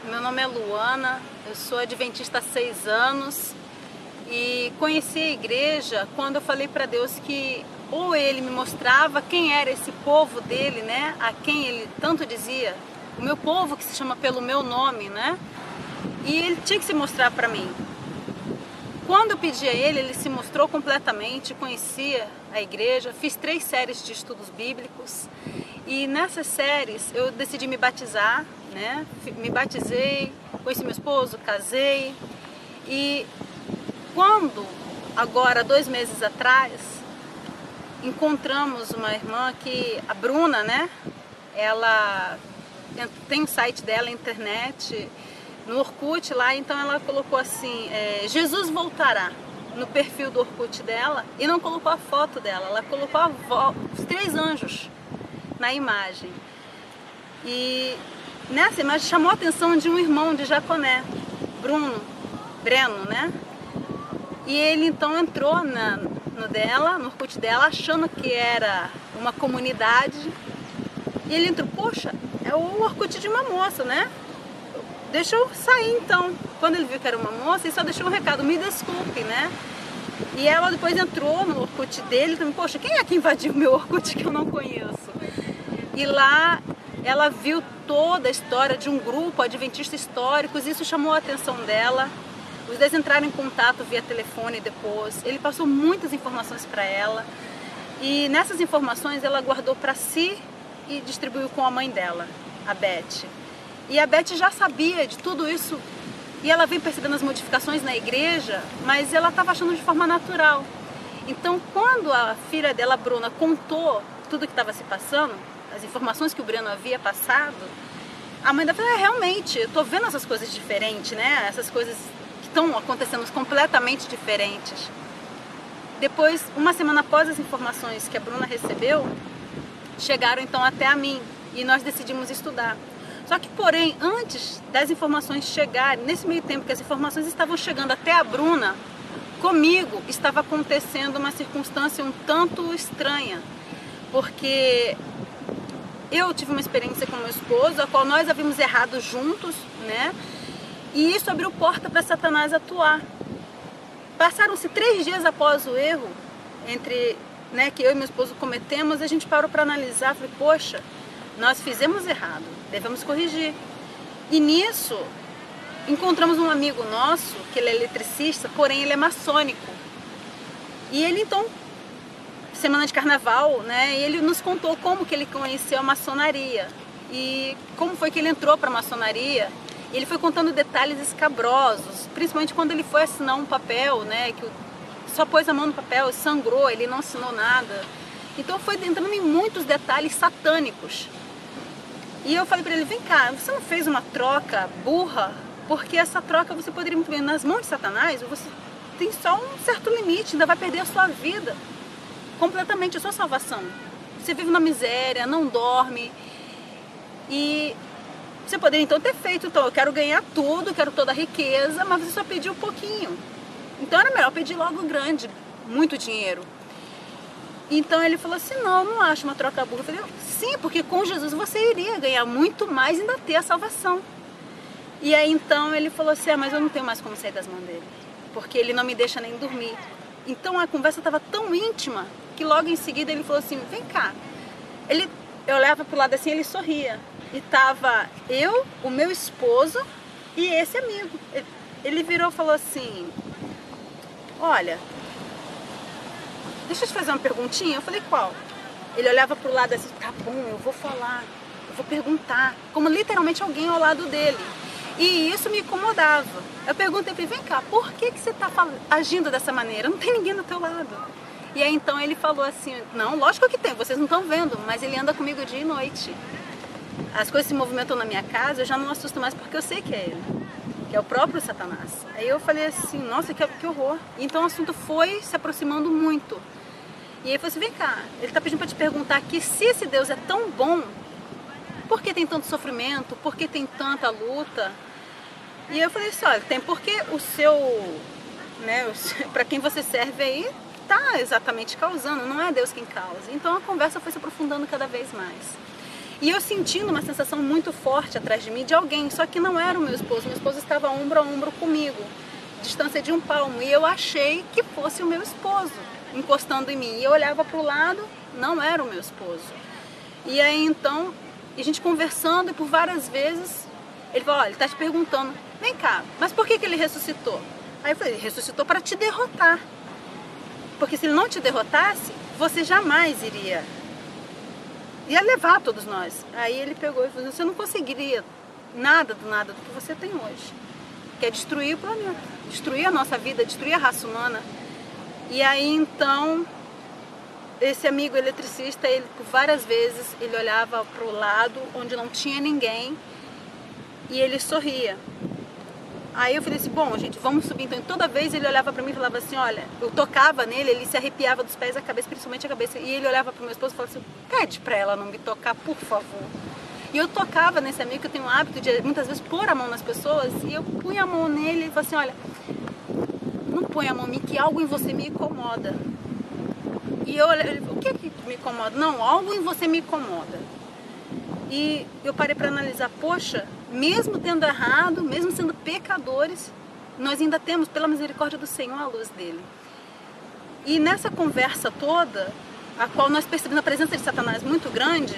Meu nome é Luana, eu sou adventista há 6 anos e conheci a igreja quando eu falei para Deus que ou Ele me mostrava quem era esse povo dele, né? A quem Ele tanto dizia, o meu povo que se chama pelo meu nome, né? E Ele tinha que se mostrar para mim. Quando eu pedi a Ele, Ele se mostrou completamente, conhecia a igreja, fiz 3 séries de estudos bíblicos e nessas séries eu decidi me batizar, né? Me batizei, conheci meu esposo, casei e quando, agora 2 meses atrás, encontramos uma irmã que, a Bruna, né? Ela tem um site dela, internet, no Orkut lá, então ela colocou assim, Jesus voltará, no perfil do Orkut dela, e não colocou a foto dela, ela colocou os 3 anjos na imagem. E nessa imagem chamou a atenção de um irmão de Jaconé, Breno, né? E ele então entrou no Orkut dela, achando que era uma comunidade, e ele entrou, poxa, é o Orkut de uma moça, né? Deixa eu sair então. Quando ele viu que era uma moça, ele só deixou um recado, me desculpe, né? E ela depois entrou no Orkut dele também, poxa, quem é que invadiu meu Orkut que eu não conheço? E lá ela viu toda a história de um grupo adventista históricos, isso chamou a atenção dela. Os 2 entraram em contato via telefone depois, ele passou muitas informações para ela. E nessas informações ela guardou para si e distribuiu com a mãe dela, a Beth. E a Beth já sabia de tudo isso e ela vem percebendo as modificações na igreja, mas ela estava achando de forma natural. Então, quando a filha dela, Bruna, contou tudo o que estava se passando, as informações que o Breno havia passado, a mãe dela falou, realmente, eu estou vendo essas coisas diferentes, né? Essas coisas que estão acontecendo completamente diferentes. Depois, uma semana após as informações que a Bruna recebeu, chegaram então até a mim e nós decidimos estudar. Só que, porém, antes das informações chegarem, nesse meio tempo que as informações estavam chegando até a Bruna, comigo estava acontecendo uma circunstância um tanto estranha, porque eu tive uma experiência com meu esposo, a qual nós havíamos errado juntos, né? E isso abriu porta para Satanás atuar. Passaram-se 3 dias após o erro, né, que eu e meu esposo cometemos, a gente parou para analisar, falei, poxa, nós fizemos errado, devemos corrigir. E nisso, encontramos um amigo nosso, que ele é eletricista, porém ele é maçônico. E ele então, semana de carnaval, né, ele nos contou como que ele conheceu a maçonaria. E como foi que ele entrou para a maçonaria. Ele foi contando detalhes escabrosos, principalmente quando ele foi assinar um papel, né, que só pôs a mão no papel, sangrou, ele não assinou nada. Então foi entrando em muitos detalhes satânicos. E eu falei para ele, vem cá, você não fez uma troca burra? Porque essa troca você poderia muito bem, nas mãos de Satanás, você tem só um certo limite, ainda vai perder a sua vida, completamente a sua salvação. Você vive na miséria, não dorme, e você poderia então ter feito, então eu quero ganhar tudo, quero toda a riqueza, mas você só pediu um pouquinho. Então era melhor pedir logo grande, muito dinheiro. Então ele falou assim, não acho uma troca burra. Eu falei, sim, porque com Jesus você iria ganhar muito mais e ainda ter a salvação. E aí então ele falou assim, mas eu não tenho mais como sair das mãos dele, porque ele não me deixa nem dormir. Então a conversa estava tão íntima, que logo em seguida ele falou assim, vem cá. Eu olhava pro lado assim, ele sorria. E tava eu, o meu esposo e esse amigo. Ele virou e falou assim, olha, deixa eu te fazer uma perguntinha. Eu falei, qual? Ele olhava pro lado assim, tá bom, eu vou falar, eu vou perguntar, como literalmente alguém ao lado dele. E isso me incomodava. Eu perguntei pra ele, vem cá, por que você tá agindo dessa maneira? Não tem ninguém do teu lado. E aí então ele falou assim, não, lógico que tem, vocês não estão vendo, mas ele anda comigo dia e noite. As coisas se movimentam na minha casa, eu já não assusto mais porque eu sei que é ele, que é o próprio Satanás. Aí eu falei assim, nossa, que horror. Então o assunto foi se aproximando muito. E aí ele falou assim, vem cá, ele está pedindo para te perguntar aqui, se esse Deus é tão bom, por que tem tanto sofrimento, por que tem tanta luta? E eu falei assim, olha, tem porque o seu, né, para quem você serve aí, está exatamente causando, não é Deus quem causa. Então a conversa foi se aprofundando cada vez mais. E eu sentindo uma sensação muito forte atrás de mim de alguém, só que não era o meu esposo estava ombro a ombro comigo, distância de um palmo, e eu achei que fosse o meu esposo encostando em mim. E eu olhava para o lado, não era o meu esposo. E aí então, a gente conversando, e por várias vezes, ele falou, olha, ele está te perguntando, vem cá, mas por que ele ressuscitou? Aí eu falei, ele ressuscitou para te derrotar. Porque se ele não te derrotasse, você jamais ia levar todos nós. Aí ele pegou e falou, você não conseguiria nada do que você tem hoje. Que é destruir o planeta, destruir a nossa vida, destruir a raça humana. E aí então, esse amigo eletricista, ele por várias vezes, ele olhava para o lado onde não tinha ninguém e ele sorria. Aí eu falei assim, bom, gente, vamos subir. Então toda vez ele olhava para mim e falava assim, olha, eu tocava nele, ele se arrepiava dos pés à cabeça, principalmente a cabeça. E ele olhava para o meu esposo e falava assim, pede para ela não me tocar, por favor. E eu tocava nesse amigo, que eu tenho o hábito de muitas vezes pôr a mão nas pessoas, e eu punha a mão nele e falava assim, olha, não põe a mão em mim, que algo em você me incomoda. E eu olhei, o que me incomoda? Não, algo em você me incomoda. E eu parei para analisar, poxa, mesmo tendo errado, mesmo sendo pecadores, nós ainda temos, pela misericórdia do Senhor, a luz dele. E nessa conversa toda, a qual nós percebemos a presença de Satanás muito grande,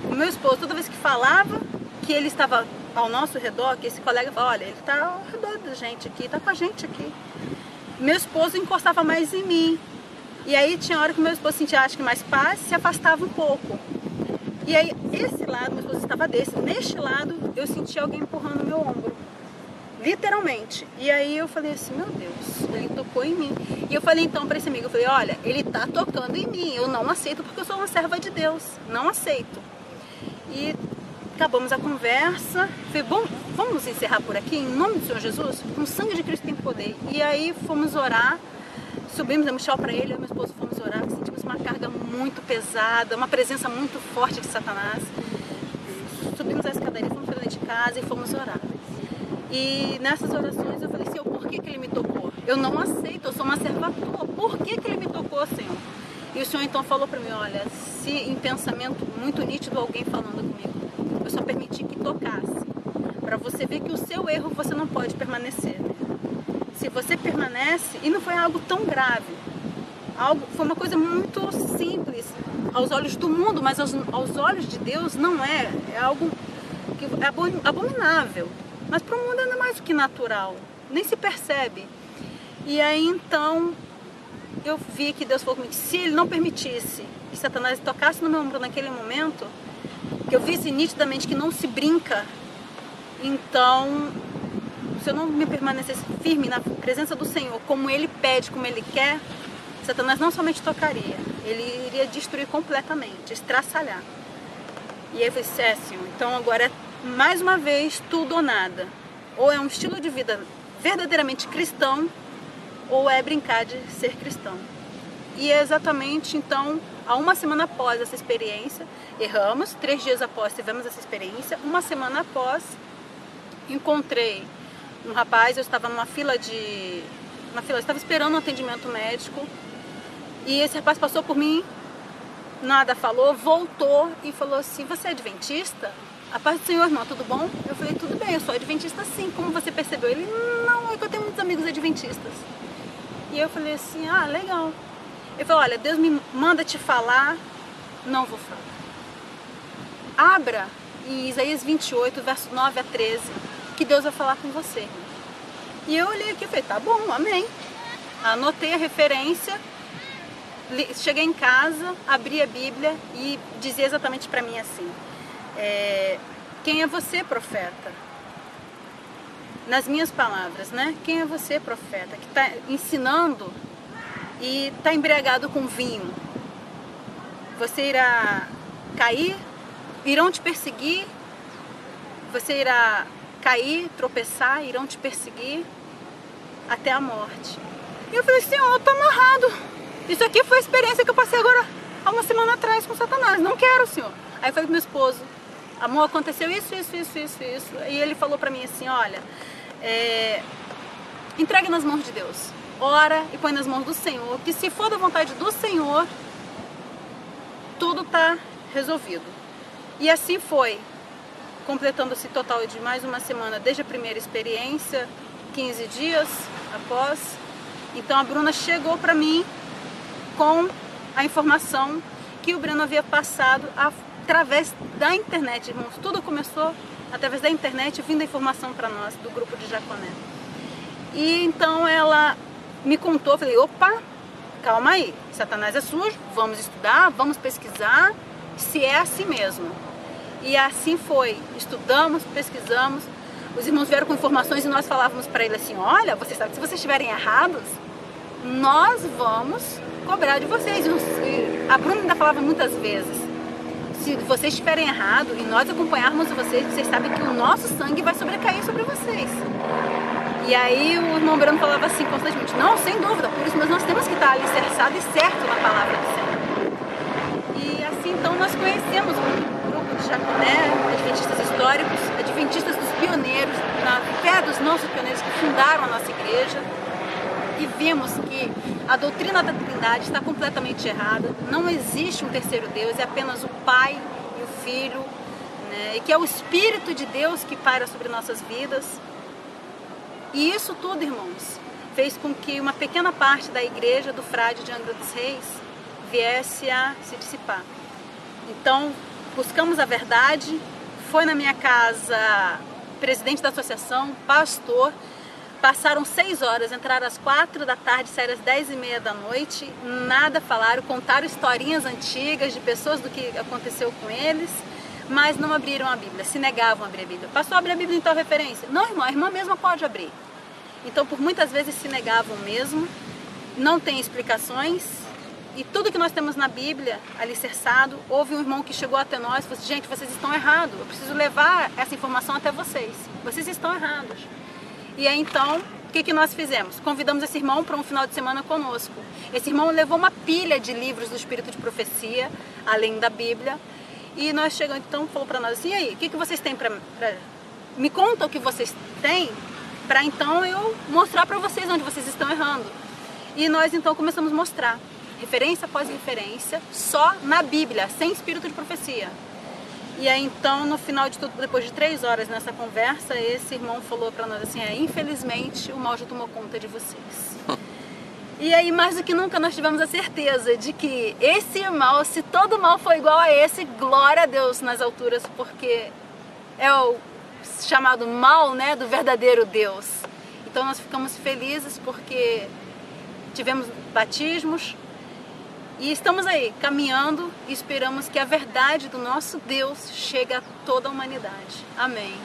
o meu esposo, toda vez que falava que ele estava ao nosso redor, que esse colega falava, olha, ele está ao redor da gente aqui, está com a gente aqui. Meu esposo encostava mais em mim. E aí tinha hora que meu esposo sentia, acho que mais paz, se afastava um pouco. E aí, esse lado, meu esposo estava neste lado, eu senti alguém empurrando meu ombro. Literalmente. E aí eu falei assim, meu Deus, ele tocou em mim. E eu falei então para esse amigo, eu falei, olha, ele está tocando em mim, eu não aceito porque eu sou uma serva de Deus, não aceito. E acabamos a conversa, falei, bom, vamos encerrar por aqui, em nome do Senhor Jesus, com o sangue de Cristo tem poder. E aí fomos orar, subimos, demos tchau para ele, eu e meu esposo fomos orar, sentimos uma carga muito pesada, uma presença muito forte de Satanás. Subimos a escadaria, fomos para dentro de casa e fomos orar. E nessas orações eu falei, Senhor, por que ele me tocou? Eu não aceito, eu sou uma serva tua, por que ele me tocou, Senhor? E o Senhor então falou para mim, olha, se em pensamento muito nítido alguém falando comigo, eu só permiti que tocasse, para você ver que o seu erro você não pode permanecer, né? Se você permanece, e não foi algo tão grave, foi uma coisa muito simples aos olhos do mundo, mas aos olhos de Deus não é, é algo que é abominável, mas para o mundo ainda mais do que natural, nem se percebe. E aí então eu vi que Deus falou comigo, se ele não permitisse que Satanás tocasse no meu ombro naquele momento, que eu visse nitidamente que não se brinca, então se eu não me permanecesse firme na presença do Senhor, como ele pede, como ele quer, Satanás não somente tocaria, ele iria destruir completamente, estraçalhar. E aí eu falei, Senhor, então agora é mais uma vez tudo ou nada. Ou é um estilo de vida verdadeiramente cristão, ou é brincar de ser cristão. E é exatamente então, há uma semana após essa experiência, erramos, 3 dias após tivemos essa experiência, uma semana após encontrei um rapaz, eu estava eu estava esperando um atendimento médico, e esse rapaz passou por mim, nada falou, voltou e falou assim, você é adventista? A paz do Senhor, irmão, tudo bom? Eu falei, tudo bem, eu sou adventista sim, como você percebeu? Ele, não, é que eu tenho muitos amigos adventistas. E eu falei assim, ah, legal. Ele falou, olha, Deus me manda te falar, não vou falar. Abra em Isaías 28, verso 9 a 13, que Deus vai falar com você. E eu olhei aqui e falei, tá bom, amém. Anotei a referência, cheguei em casa, abri a Bíblia e dizia exatamente para mim assim, quem é você, profeta? Nas minhas palavras, né? Quem é você, profeta, que está ensinando e está embriagado com vinho? Você irá cair, irão te perseguir, você irá cair, tropeçar, irão te perseguir até a morte. E eu falei, Senhor, eu estou amarrado. Isso aqui foi a experiência que eu passei agora há uma semana atrás com Satanás. Não quero, Senhor. Aí eu falei pro meu esposo, amor, aconteceu isso. E ele falou pra mim assim, olha, entregue nas mãos de Deus. Ora e põe nas mãos do Senhor, que se for da vontade do Senhor, tudo tá resolvido. E assim foi, completando-se total de mais uma semana desde a primeira experiência, 15 dias após. Então a Bruna chegou para mim com a informação que o Breno havia passado através da internet, irmãos. Tudo começou através da internet, vindo a informação para nós do grupo de Jaconé. E então ela me contou, eu falei, opa, calma aí, Satanás é sujo, vamos estudar, vamos pesquisar, se é assim mesmo. E assim foi, estudamos, pesquisamos, os irmãos vieram com informações e nós falávamos para ele assim, olha, você sabe, se vocês estiverem errados, nós vamos cobrar de vocês. E a Bruna ainda falava muitas vezes, se vocês estiverem errados e nós acompanharmos vocês, vocês sabem que o nosso sangue vai sobrecair sobre vocês. E aí o irmão Breno falava assim constantemente, não, sem dúvida, por isso nós temos que estar alicerçados e certo na palavra do Senhor. E assim então nós conhecemos um grupo de Jaconé, adventistas históricos, adventistas dos pioneiros, na fé dos nossos pioneiros que fundaram a nossa igreja. E vimos que a doutrina da Trindade está completamente errada, não existe um terceiro Deus, é apenas o Pai e o Filho, né? E que é o Espírito de Deus que paira sobre nossas vidas. E isso tudo, irmãos, fez com que uma pequena parte da igreja do frade de Angra dos Reis viesse a se dissipar. Então, buscamos a verdade, foi na minha casa presidente da associação, pastor. Passaram 6 horas, entraram às 4 da tarde, saíram às 10h30 da noite, nada falaram, contaram historinhas antigas de pessoas do que aconteceu com eles, mas não abriram a Bíblia, se negavam a abrir a Bíblia. Pastor, abre a Bíblia em tal referência? Não, irmão, a irmã mesma pode abrir. Então, por muitas vezes se negavam mesmo, não tem explicações, e tudo que nós temos na Bíblia, alicerçado, houve um irmão que chegou até nós e falou assim, gente, vocês estão errados, eu preciso levar essa informação até vocês estão errados. E aí então, o que nós fizemos? Convidamos esse irmão para um final de semana conosco. Esse irmão levou uma pilha de livros do Espírito de Profecia, além da Bíblia. E nós chegamos, então, falou para nós assim, e aí, o que vocês têm para... Me conta o que vocês têm, para então eu mostrar para vocês onde vocês estão errando. E nós então começamos a mostrar, referência após referência, só na Bíblia, sem Espírito de Profecia. E aí então, no final de tudo, depois de 3 horas nessa conversa, esse irmão falou para nós assim, infelizmente o mal já tomou conta de vocês. E aí, mais do que nunca, nós tivemos a certeza de que esse mal, se todo mal for igual a esse, glória a Deus nas alturas, porque é o chamado mal, né, do verdadeiro Deus. Então nós ficamos felizes porque tivemos batismos, e estamos aí, caminhando, e esperamos que a verdade do nosso Deus chegue a toda a humanidade. Amém.